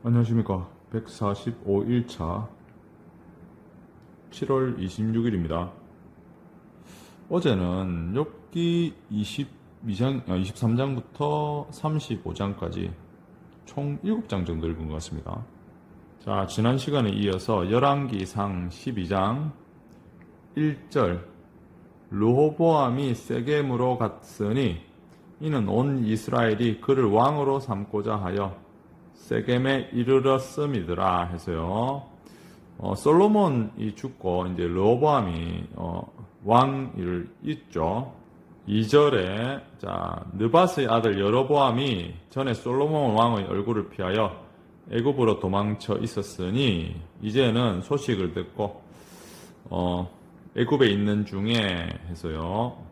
안녕하십니까. 145일차 7월 26일입니다. 어제는 욥기 23장부터 35장까지 총 7장 정도 읽은 것 같습니다. 자, 지난 시간에 이어서 열왕기상 12장 1절 르호보암이 세겜으로 갔으니 이는 온 이스라엘이 그를 왕으로 삼고자 하여 세겜에 이르렀음이더라 해서요. 솔로몬이 죽고 이제 르호보암이 왕위를 잇죠. 2절에 자 느밧의 아들 여로보암이 전에 솔로몬 왕의 얼굴을 피하여 애굽으로 도망쳐 있었으니 이제는 소식을 듣고 애굽에 있는 중에 해서요.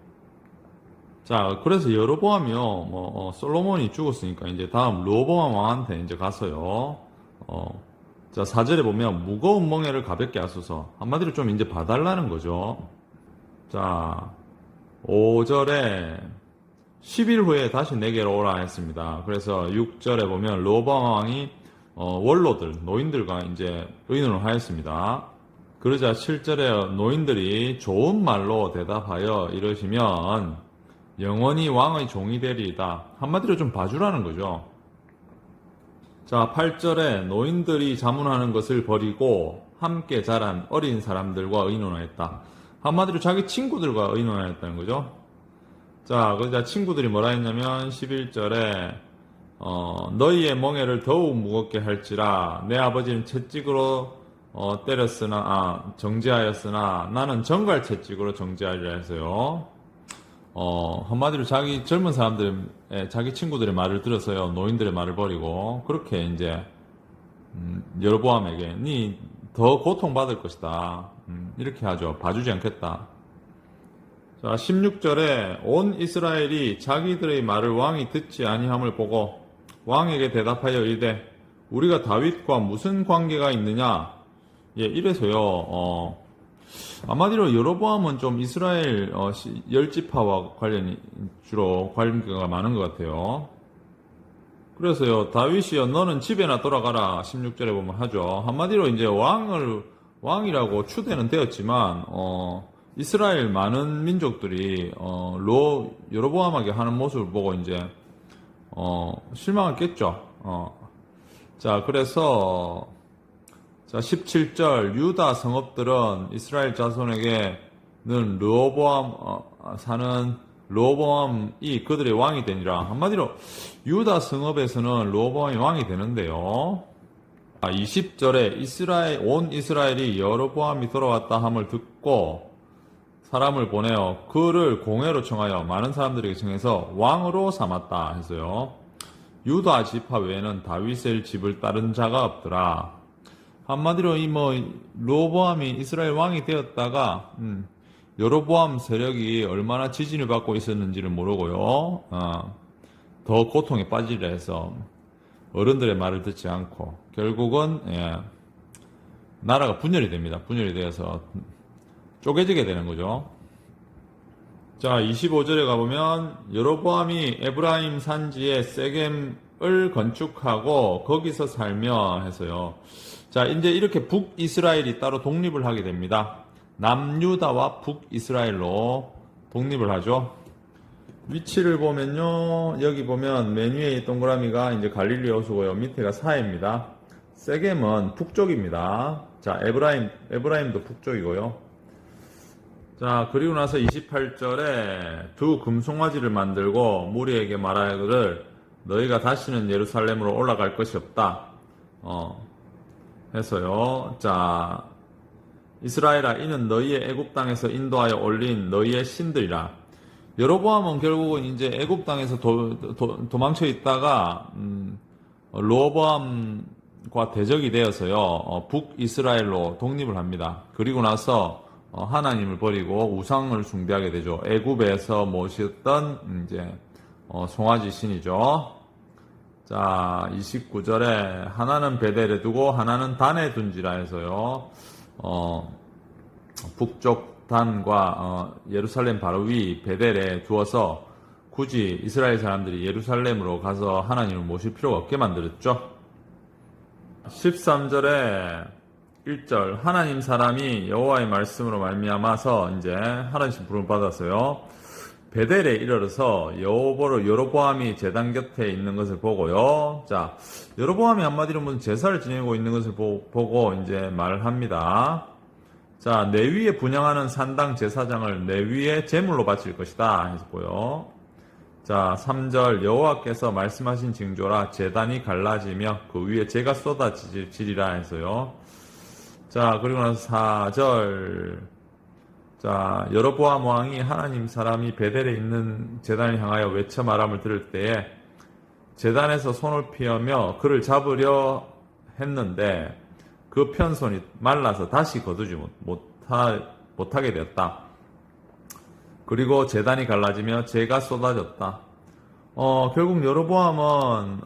자, 그래서 여로보암이요, 솔로몬이 죽었으니까 이제 다음 르호보암 왕한테 이제 가서요, 자, 4절에 보면 무거운 멍에를 가볍게 하소서. 한마디로 좀 이제 봐달라는 거죠. 자, 5절에 10일 후에 다시 내게로 오라 했습니다. 그래서 6절에 보면 르호보암 왕이 원로들, 노인들과 이제 의논을 하였습니다. 그러자 7절에 노인들이 좋은 말로 대답하여 이러시면 영원히 왕의 종이 되리이다. 한마디로 좀 봐주라는 거죠. 자, 8절에 노인들이 자문하는 것을 버리고 함께 자란 어린 사람들과 의논하였다. 한마디로 자기 친구들과 의논하였다는 거죠. 자, 그러자 친구들이 뭐라 했냐면 11절에 너희의 멍에를 더욱 무겁게 할지라 내 아버지는 채찍으로 정죄하였으나 나는 정갈 채찍으로 정죄하리라 해서요. 한마디로 자기 젊은 사람들의, 자기 친구들의 말을 들어서요, 노인들의 말을 버리고, 그렇게 이제, 여로보암에게, 니 더 고통받을 것이다. 이렇게 하죠. 봐주지 않겠다. 자, 16절에 온 이스라엘이 자기들의 말을 왕이 듣지 아니함을 보고, 왕에게 대답하여 이르되, 우리가 다윗과 무슨 관계가 있느냐? 예, 이래서요, 아마디로 여로보암은 좀 이스라엘 열지파와 관련이 주로 관계가 많은 것 같아요. 그래서요, 다윗이여 너는 집에나 돌아가라 16절에 보면 하죠. 한마디로 이제 왕이라고 추대는 되었지만 이스라엘 많은 민족들이 여로보암에게 하는 모습을 보고 이제 실망했겠죠. 자, 그래서 자, 17절 유다 성읍들은 이스라엘 자손에게는 사는 르호보암이 그들의 왕이 되니라. 한마디로 유다 성읍에서는 르호보암이 왕이 되는데요. 20절에 온 이스라엘이 여로보암이 돌아왔다 함을 듣고 사람을 보내어 그를 공회로 청하여 많은 사람들에게 청해서 왕으로 삼았다 해서요. 유다 지파 외에는 다윗의 집을 따른 자가 없더라. 한마디로 르호보암이 이스라엘 왕이 되었다가 여로보암 세력이 얼마나 지진을 받고 있었는지를 모르고요. 더 고통에 빠지려 해서 어른들의 말을 듣지 않고 결국은 나라가 분열이 됩니다. 분열이 되어서 쪼개지게 되는 거죠. 자, 25절에 가보면 여로보암이 에브라임 산지에 세겜을 건축하고 거기서 살며 해서요. 자, 이제 이렇게 북이스라엘이 따로 독립을 하게 됩니다. 남유다와 북이스라엘로 독립을 하죠. 위치를 보면요, 여기 보면 맨 위에 동그라미가 이제 갈릴리 호수고요. 밑에가 사해입니다. 세겜은 북쪽입니다. 자, 에브라임도 북쪽이고요. 자, 그리고 나서 28절에 두 금송아지를 만들고 무리에게 말하기를 너희가 다시는 예루살렘으로 올라갈 것이 없다. 해서요. 자, 이스라엘아 이는 너희의 애굽 땅에서 인도하여 올린 너희의 신들이라. 여로보암은 결국은 이제 애굽 땅에서 도망쳐 있다가 르호보암과 대적이 되어서요. 북이스라엘로 독립을 합니다. 그리고 나서 하나님을 버리고 우상을 숭배하게 되죠. 애굽에서 모셨던 이제 송아지 신이죠. 자, 29절에 하나는 베델에 두고 하나는 단에 둔지라 해서요. 북쪽 단과 예루살렘 바로 위 베델에 두어서 굳이 이스라엘 사람들이 예루살렘으로 가서 하나님을 모실 필요가 없게 만들었죠. 13절에 1절 하나님 사람이 여호와의 말씀으로 말미암아서 이제 하나님 부름을 받았어요. 베델에 이르러서 여로보암이 제단 곁에 있는 것을 보고요. 자, 여로보암이 한마디로 무슨 제사를 지내고 있는 것을 보고 이제 말을 합니다. 자, 내 위에 분양하는 산당 제사장을 내 위에 제물로 바칠 것이다 했고요. 자, 3절 여호와께서 말씀하신 징조라 제단이 갈라지며 그 위에 재가 쏟아지리라 해서요. 자, 그리고 나서 4절 자, 여로보암 왕이 하나님 사람이 베델에 있는 제단을 향하여 외쳐 말함을 들을 때에 제단에서 손을 피하며 그를 잡으려 했는데 그 편손이 말라서 다시 거두지 못하게 되었다. 그리고 제단이 갈라지며 재가 쏟아졌다. 결국 여로보암은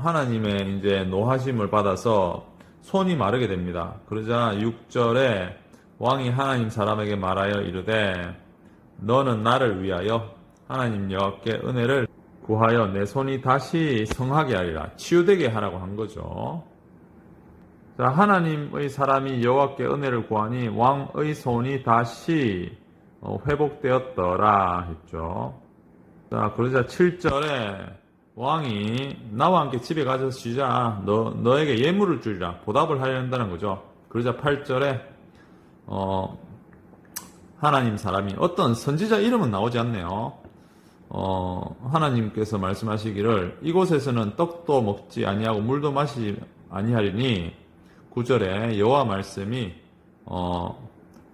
하나님의 이제 노하심을 받아서 손이 마르게 됩니다. 그러자 6절에 왕이 하나님 사람에게 말하여 이르되 너는 나를 위하여 하나님 여호와께 은혜를 구하여 내 손이 다시 성하게 하리라. 치유되게 하라고 한 거죠. 자, 하나님의 사람이 여호와께 은혜를 구하니 왕의 손이 다시 회복되었더라 했죠. 자, 그러자 7절에 왕이 나와 함께 집에 가서 쉬자. 너에게 예물을 주리라. 보답을 하려 한다는 거죠. 그러자 8절에 하나님 사람이 어떤 선지자 이름은 나오지 않네요. 하나님께서 말씀하시기를 이곳에서는 떡도 먹지 아니하고 물도 마시지 아니하리니 9절에 여호와 말씀이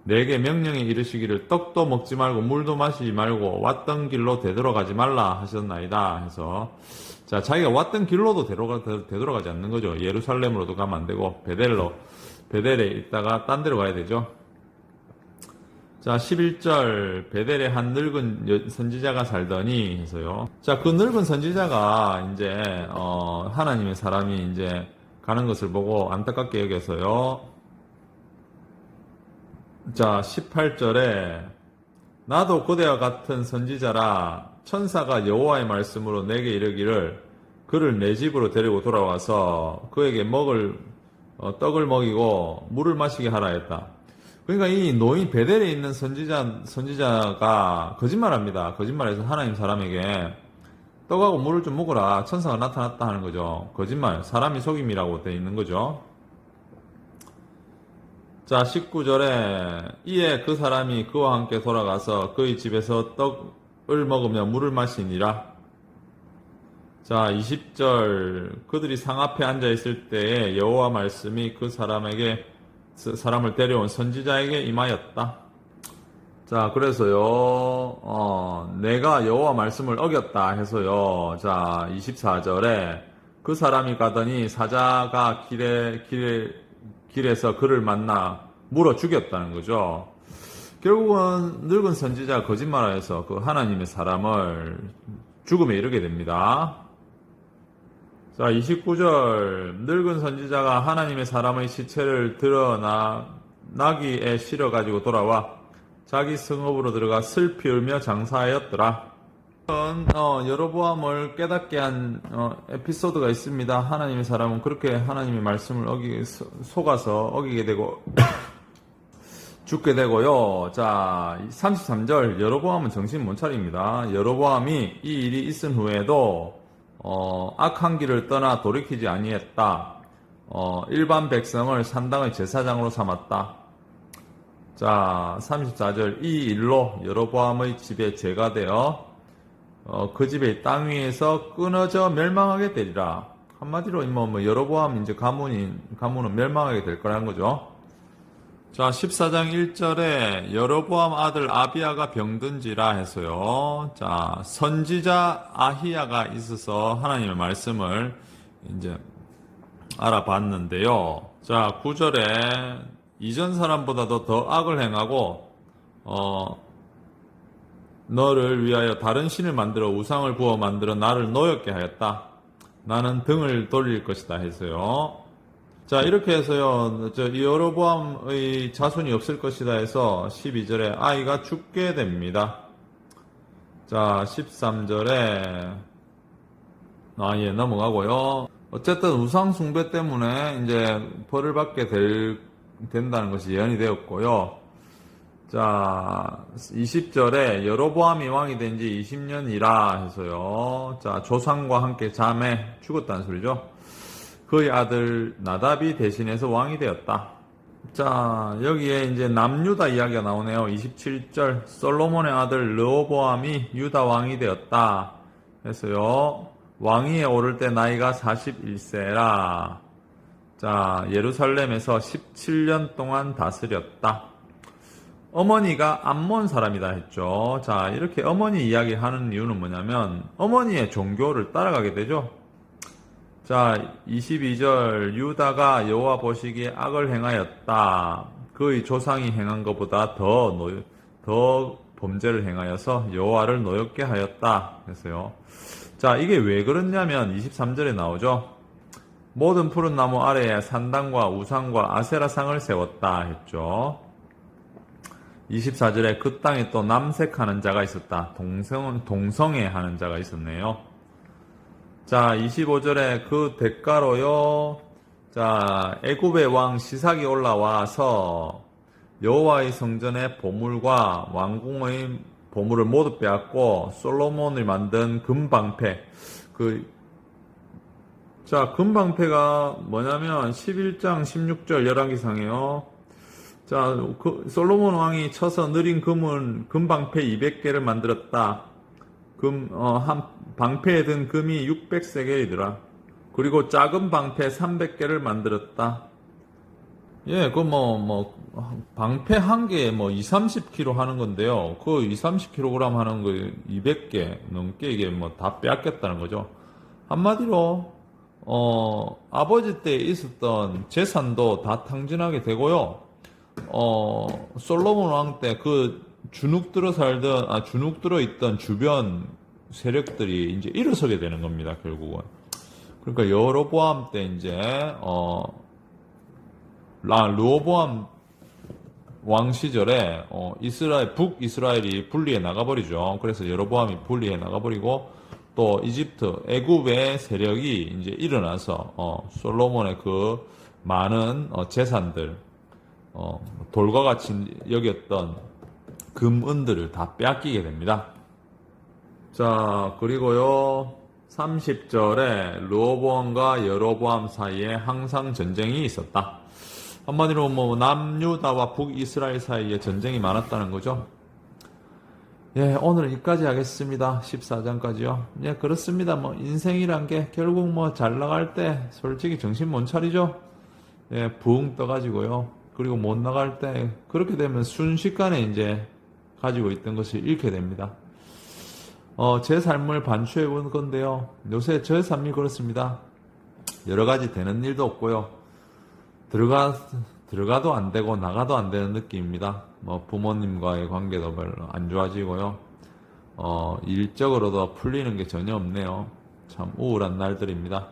내게 명령에 이르시기를 떡도 먹지 말고 물도 마시지 말고 왔던 길로 되돌아가지 말라 하셨나이다 해서 자, 자기가 왔던 길로도 되돌아가지 않는 거죠. 예루살렘으로도 가면 안 되고 베델에 있다가 딴 데로 가야 되죠. 자, 11절 베델에 한 늙은 선지자가 살더니 해서요. 자, 그 늙은 선지자가 이제 하나님의 사람이 이제 가는 것을 보고 안타깝게 여겨서요. 자, 18절에 나도 그대와 같은 선지자라 천사가 여호와의 말씀으로 내게 이르기를 그를 내 집으로 데리고 돌아와서 그에게 떡을 먹이고 물을 마시게 하라 했다. 그러니까 이 노인 베델에 있는 선지자가 거짓말합니다. 거짓말해서 하나님 사람에게 떡하고 물을 좀 먹으라. 천사가 나타났다 하는 거죠. 거짓말. 사람이 속임이라고 되어 있는 거죠. 자, 19절에 이에 그 사람이 그와 함께 돌아가서 그의 집에서 떡을 먹으며 물을 마시니라. 자, 20절 그들이 상 앞에 앉아 있을 때에 여호와 말씀이 그 사람을 데려온 선지자에게 임하였다. 자, 그래서요, 내가 여호와 말씀을 어겼다 해서요. 자, 24절에 그 사람이 가더니 사자가 길에서 그를 만나 물어 죽였다는 거죠. 결국은 늙은 선지자가 거짓말하여서 그 하나님의 사람을 죽음에 이르게 됩니다. 자, 29절 늙은 선지자가 하나님의 사람의 시체를 나귀에 실어가지고 돌아와 자기 성읍으로 들어가 슬피 울며 장사하였더라. 여로보암을 깨닫게 한 에피소드가 있습니다. 하나님의 사람은 그렇게 하나님의 말씀을 속아서 어기게 되고 죽게 되고요. 자, 33절 여로보암은 정신 못 차립니다. 여로보암이 이 일이 있은 후에도 악한 길을 떠나 돌이키지 아니했다. 일반 백성을 산당의 제사장으로 삼았다. 자, 34절 이 일로 여로보암의 집에 죄가 되어 그 집의 땅 위에서 끊어져 멸망하게 되리라. 한마디로 여로보암 이제 가문은 멸망하게 될 거라는 거죠. 자, 14장 1절에 여로보암 아들 아비야가 병든지라 해서요. 자, 선지자 아히야가 있어서 하나님의 말씀을 이제 알아봤는데요. 자, 9절에 이전 사람보다도 더 악을 행하고 너를 위하여 다른 신을 만들어 우상을 부어 만들어 나를 노엽게 하였다. 나는 등을 돌릴 것이다 해서요. 자, 이렇게 해서요, 여로보암의 자손이 없을 것이다 해서 12절에 아이가 죽게 됩니다. 자, 13절에 넘어가고요. 어쨌든 우상 숭배 때문에 이제 벌을 받게 된다는 것이 예언이 되었고요. 자, 20절에 여로보암이 왕이 된 지 20년이라 해서요. 자, 조상과 함께 잠에 죽었다는 소리죠. 그의 아들 나답이 대신해서 왕이 되었다. 자, 여기에 이제 남유다 이야기가 나오네요. 27절, 솔로몬의 아들 르호보암이 유다 왕이 되었다 해서요. 왕위에 오를 때 나이가 41세라. 자, 예루살렘에서 17년 동안 다스렸다. 어머니가 암몬 사람이다 했죠. 자, 이렇게 어머니 이야기하는 이유는 뭐냐면 어머니의 종교를 따라가게 되죠. 자, 22절 유다가 여호와 보시기에 악을 행하였다. 그의 조상이 행한 것보다 더 범죄를 행하여서 여호와를 노엽게 하였다. 그래서요. 자, 이게 왜 그렇냐면 23절에 나오죠. 모든 푸른 나무 아래에 산당과 우상과 아세라상을 세웠다 했죠. 24절에 그 땅에 또 남색하는 자가 있었다. 동성애하는 자가 있었네요. 자, 25절에 그 대가로요. 자, 애굽의 왕 시삭이 올라와서 여호와의 성전의 보물과 왕궁의 보물을 모두 빼앗고 솔로몬이 만든 금방패. 자, 금방패가 뭐냐면 11장 16절 열왕기상이에요. 자, 솔로몬 왕이 쳐서 느린 금방패 200개를 만들었다. 한 방패에 든 금이 600세겔이더라. 그리고 작은 방패 300개를 만들었다. 예, 방패 한 개에 2, 30kg 하는 건데요. 그 2, 30kg 하는 거 200개 넘게 이게 다 빼앗겼다는 거죠. 한마디로, 아버지 때 있었던 재산도 다 탕진하게 되고요. 솔로몬 왕 때 주눅 들어 있던 주변 세력들이 이제 일어서게 되는 겁니다, 결국은. 그러니까 여로보암 때 이제, 르호보암 왕 시절에, 북이스라엘이 분리해 나가버리죠. 그래서 여로보암이 분리해 나가버리고, 또 이집트, 애굽의 세력이 이제 일어나서, 솔로몬의 그 많은 재산들, 돌과 같이 여겼던 금은들을 다 빼앗기게 됩니다. 자, 그리고요, 30절에 르호보암과 여로보암 사이에 항상 전쟁이 있었다. 한마디로 남유다와 북이스라엘 사이에 전쟁이 많았다는 거죠. 예, 오늘 여기까지 하겠습니다. 14장까지요. 예, 그렇습니다. 인생이란 게 결국 잘 나갈 때 솔직히 정신 못 차리죠. 예, 부흥 떠가지고요. 그리고 못 나갈 때 그렇게 되면 순식간에 이제 가지고 있던 것을 잃게 됩니다. 제 삶을 반추해 본 건데요. 요새 제 삶이 그렇습니다. 여러 가지 되는 일도 없고요. 들어가도 안 되고 나가도 안 되는 느낌입니다. 부모님과의 관계도 별로 안 좋아지고요. 일적으로도 풀리는 게 전혀 없네요. 참 우울한 날들입니다.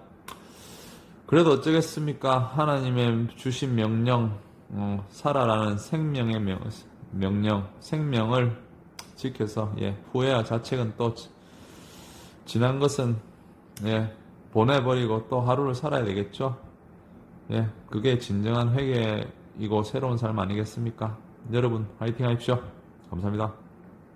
그래도 어쩌겠습니까? 하나님의 주신 명령, 살아라는 생명의 명령, 생명을 지켜서, 예, 후회와 자책은 또, 지난 것은, 예, 보내버리고 또 하루를 살아야 되겠죠? 예, 그게 진정한 회개이고 새로운 삶 아니겠습니까? 여러분, 화이팅 하십시오. 감사합니다.